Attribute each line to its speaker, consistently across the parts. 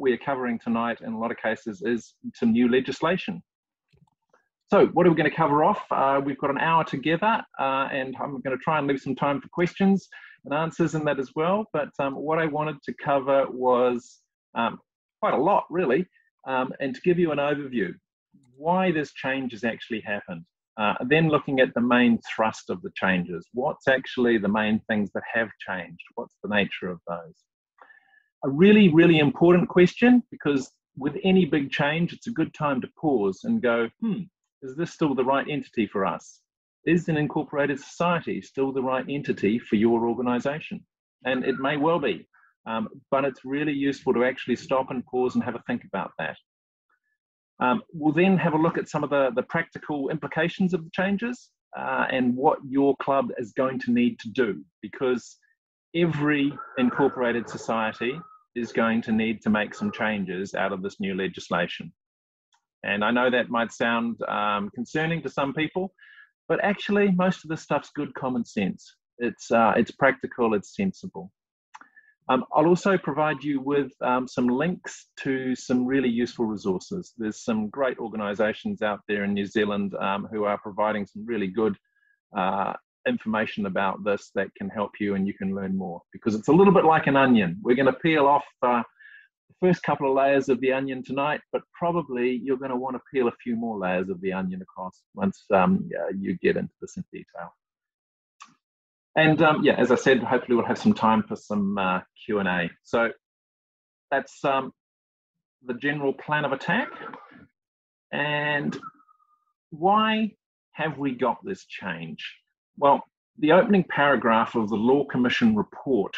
Speaker 1: we are covering tonight in a lot of cases is some new legislation. So what are we going to cover off? We've got an hour together, and I'm going to try and leave some time for questions and answers in that as well. But what I wanted to cover was quite a lot, really, and to give you an overview, why this change has actually happened. Then looking at the main thrust of the changes. What's actually the main things that have changed? What's the nature of those? A really, really important question, because with any big change, it's a good time to pause and go, is this still the right entity for us? Is an incorporated society still the right entity for your organisation? And it may well be, but it's really useful to actually stop and pause and have a think about that. We'll then have a look at some of the practical implications of the changes and what your club is going to need to do, because every incorporated society is going to need to make some changes out of this new legislation. And I know that might sound concerning to some people, but actually most of this stuff's good common sense. It's practical, it's sensible. I'll also provide you with some links to some really useful resources. There's some great organisations out there in New Zealand who are providing some really good information about this that can help you, and you can learn more, because it's a little bit like an onion. We're going to peel off the first couple of layers of the onion tonight, but probably you're going to want to peel a few more layers of the onion across once you get into this in detail. And yeah, as I said, hopefully we'll have some time for some Q&A. So that's the general plan of attack. And why have we got this change? Well, the opening paragraph of the Law Commission report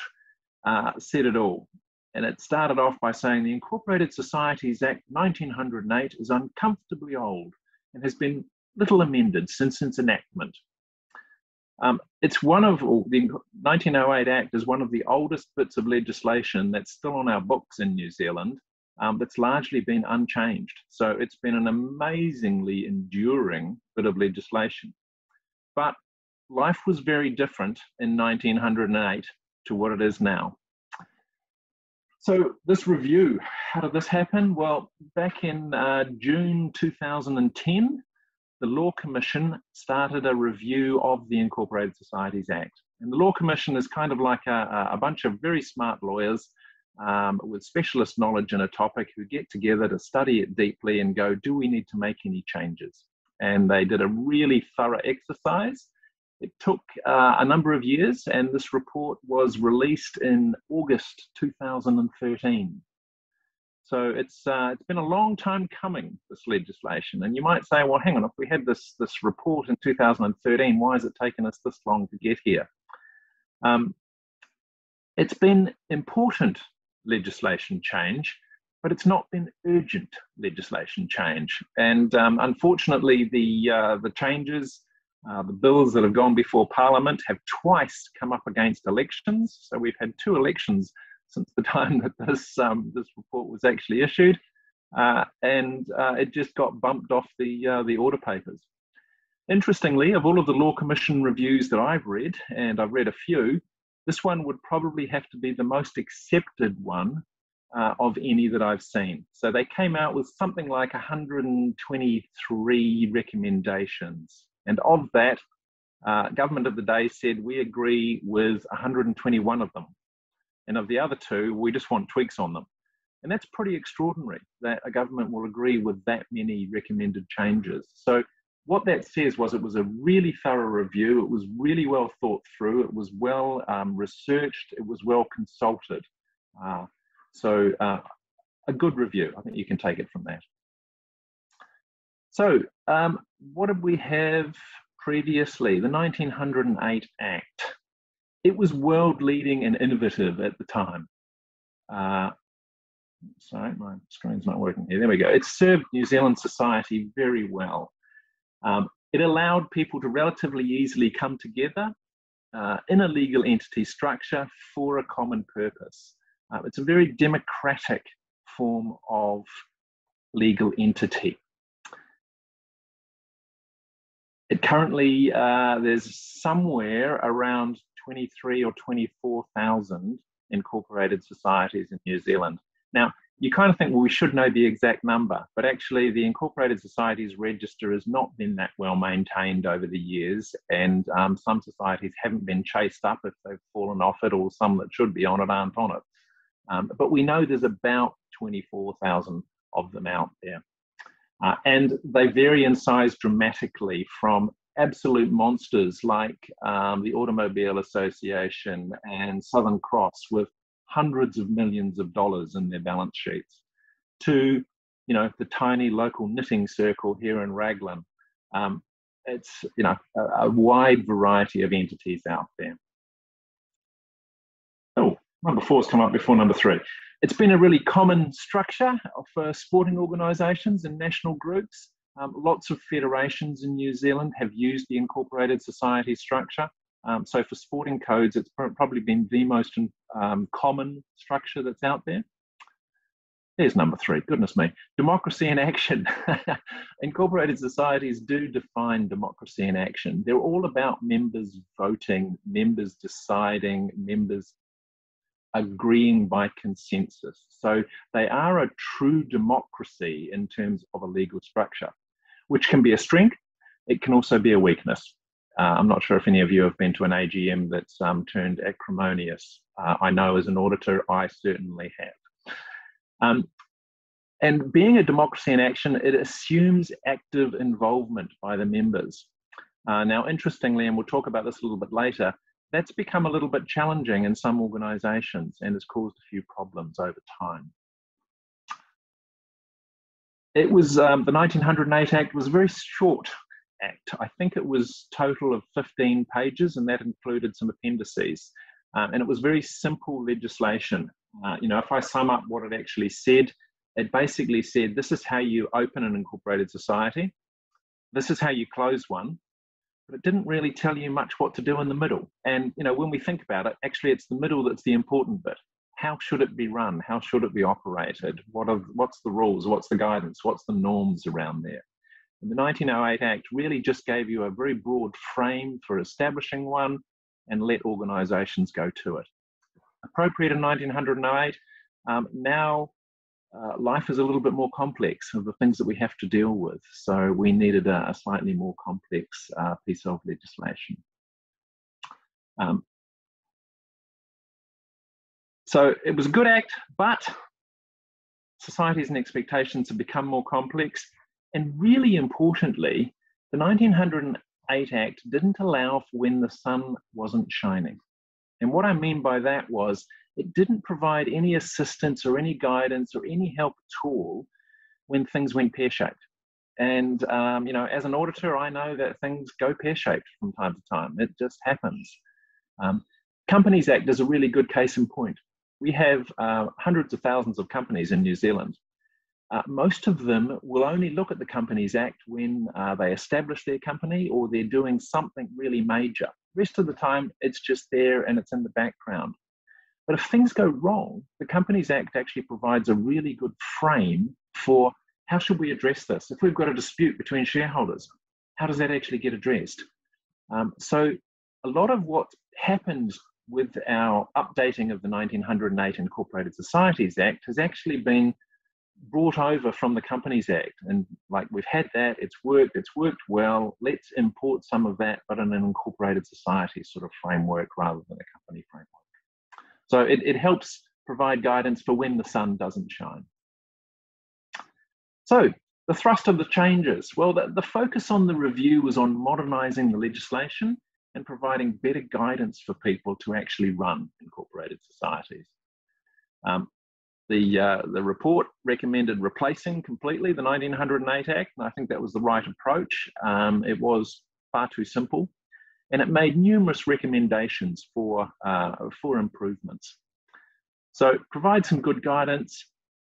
Speaker 1: said it all. And it started off by saying the Incorporated Societies Act 1908 is uncomfortably old and has been little amended since its enactment. It's one of, the 1908 Act is one of the oldest bits of legislation that's still on our books in New Zealand, that's largely been unchanged. So it's been an amazingly enduring bit of legislation. But life was very different in 1908 to what it is now. So this review, how did this happen? Well, back in June 2010, the Law Commission started a review of the Incorporated Societies Act. And the Law Commission is kind of like a bunch of very smart lawyers with specialist knowledge in a topic who get together to study it deeply and go, do we need to make any changes? And they did a really thorough exercise. It took a number of years, and this report was released in August 2013. So it's been a long time coming, this legislation. And you might say, well, hang on, if we had this report in 2013, why has it taken us this long to get here? It's been important legislation change, but it's not been urgent legislation change. And unfortunately, the changes, the bills that have gone before Parliament have twice come up against elections. So we've had 2 elections since the time that this report was actually issued, and it just got bumped off the order papers. Interestingly, of all of the Law Commission reviews that I've read, and I've read a few, this one would probably have to be the most accepted one of any that I've seen. So they came out with something like 123 recommendations, and of that, government of the day said we agree with 121 of them. And of the other 2, we just want tweaks on them. And that's pretty extraordinary that a government will agree with that many recommended changes. So what that says was it was a really thorough review. It was really well thought through. It was well researched. It was well consulted. So a good review. I think you can take it from that. So what did we have previously? The 1908 Act. It was world-leading and innovative at the time. Sorry, my screen's not working here. There we go. It served New Zealand society very well. It allowed people to relatively easily come together in a legal entity structure for a common purpose. It's a very democratic form of legal entity. It currently, there's somewhere around 23 or 24,000 incorporated societies in New Zealand. Now, You kind of think, well, we should know the exact number, but actually the Incorporated Societies Register has not been that well maintained over the years, and some societies haven't been chased up if they've fallen off it, or some that should be on it aren't on it. But we know there's about 24,000 of them out there. And they vary in size dramatically, from absolute monsters like the Automobile Association and Southern Cross with hundreds of millions of dollars in their balance sheets, to, you know, the tiny local knitting circle here in Raglan. It's, you know, a wide variety of entities out there. Oh, number 4's come up before number 3. It's been a really common structure for sporting organisations and national groups. Lots of federations in New Zealand have used the Incorporated Society structure. So for sporting codes, it's probably been the most common structure that's out there. There's number 3, goodness me. Democracy in action. Incorporated societies do define democracy in action. They're all about members voting, members deciding, members agreeing by consensus. So they are a true democracy in terms of a legal structure, which can be a strength. It can also be a weakness. I'm not sure if any of you have been to an AGM that's turned acrimonious. I know as an auditor, I certainly have. And being a democracy in action, it assumes active involvement by the members. Now, interestingly, and we'll talk about this a little bit later, that's become a little bit challenging in some organisations and has caused a few problems over time. It was, the 1908 Act was a very short Act. I think it was total of 15 pages, and that included some appendices. And it was very simple legislation. You know, if I sum up what it actually said, it basically said, this is how you open an incorporated society. This is how you close one. But it didn't really tell you much what to do in the middle. And, you know, when we think about it, actually it's the middle that's the important bit. How should it be run? How should it be operated? What's the rules? What's the guidance? What's the norms around there? And the 1908 Act really just gave you a very broad frame for establishing one and let organisations go to it. Appropriate in 1908, now life is a little bit more complex of the things that we have to deal with. So we needed a slightly more complex piece of legislation. So it was a good act, but societies and expectations have become more complex. And really importantly, the 1908 Act didn't allow for when the sun wasn't shining. And what I mean by that was, it didn't provide any assistance or any guidance or any help at all when things went pear-shaped. And, you know, as an auditor, I know that things go pear-shaped from time to time. It just happens. Companies Act is a really good case in point. We have hundreds of thousands of companies in New Zealand. Most of them will only look at the Companies Act when they establish their company or they're doing something really major. The rest of the time, it's just there and it's in the background. But if things go wrong, the Companies Act actually provides a really good frame for how should we address this. If we've got a dispute between shareholders, how does that actually get addressed? So a lot of what happened with our updating of the 1908 Incorporated Societies Act has actually been brought over from the Companies Act. And like, we've had that, it's worked well, let's import some of that, but in an incorporated society sort of framework rather than a company framework. So it helps provide guidance for when the sun doesn't shine. So the thrust of the changes, well, the focus on the review was on modernising the legislation and providing better guidance for people to actually run incorporated societies. The report recommended replacing completely the 1908 Act, and I think that was the right approach. It was far too simple, and it made numerous recommendations for improvements. So provide some good guidance,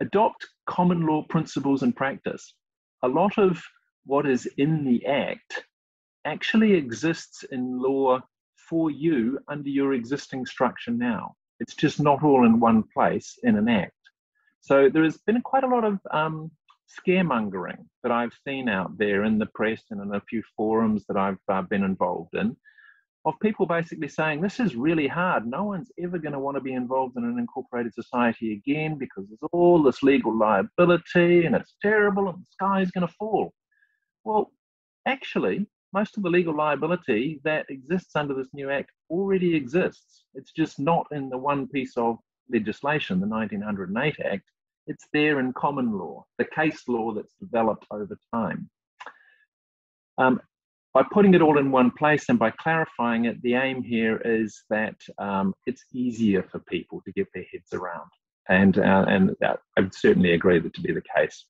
Speaker 1: adopt common law principles and practice. A lot of what is in the Act actually exists in law for you under your existing structure now. It's just not all in one place in an Act. So there has been quite a lot of scaremongering that I've seen out there in the press and in a few forums that I've been involved in of people basically saying, this is really hard. No one's ever going to want to be involved in an incorporated society again because there's all this legal liability and it's terrible and the sky is going to fall. Well, actually, most of the legal liability that exists under this new act already exists. It's just not in the one piece of legislation, the 1908 Act. It's there in common law, the case law that's developed over time. By putting it all in one place and by clarifying it, the aim here is that it's easier for people to get their heads around. And I would certainly agree that to be the case.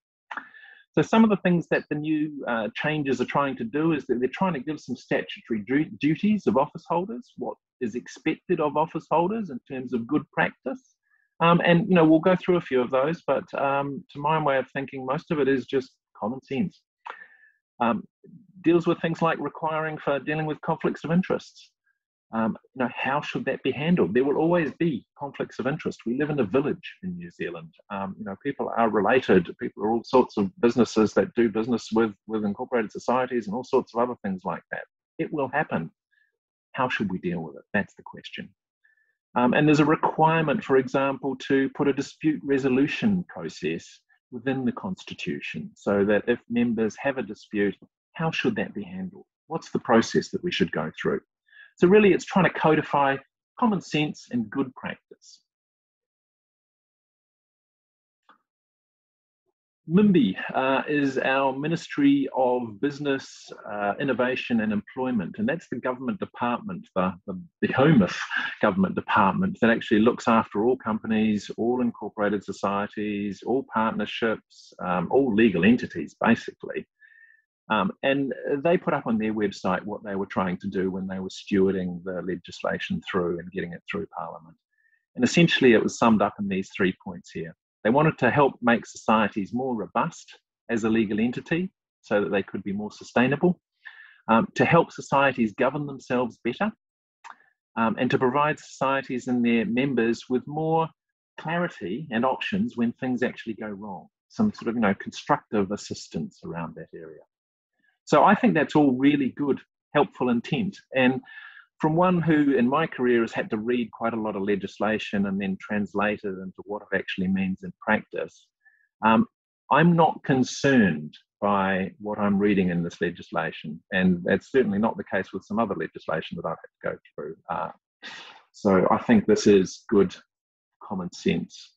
Speaker 1: So some of the things that the new changes are trying to do is that they're trying to give some statutory duties of office holders, what is expected of office holders in terms of good practice. And we'll go through a few of those, but to my way of thinking, most of it is just common sense. Deals with things like requiring for dealing with conflicts of interest. How should that be handled? There will always be conflicts of interest. We live in a village in New Zealand. People are related. People are all sorts of businesses that do business with incorporated societies and all sorts of other things like that. It will happen. How should we deal with it? That's the question. And there's a requirement, for example, to put a dispute resolution process within the Constitution so that if members have a dispute, how should that be handled? What's the process that we should go through? So really, it's trying to codify common sense and good practice. MIMBI is our Ministry of Business, Innovation and Employment, and that's the government department, the behemoth government department that actually looks after all companies, all incorporated societies, all partnerships, all legal entities, basically. And they put up on their website what they were trying to do when they were stewarding the legislation through and getting it through Parliament. And essentially, it was summed up in these 3 points here. They wanted to help make societies more robust as a legal entity so that they could be more sustainable, to help societies govern themselves better, and to provide societies and their members with more clarity and options when things actually go wrong, some sort of constructive assistance around that area. So I think that's all really good, helpful intent. And from one who in my career has had to read quite a lot of legislation and then translate it into what it actually means in practice, I'm not concerned by what I'm reading in this legislation. And that's certainly not the case with some other legislation that I've had to go through. So I think this is good common sense.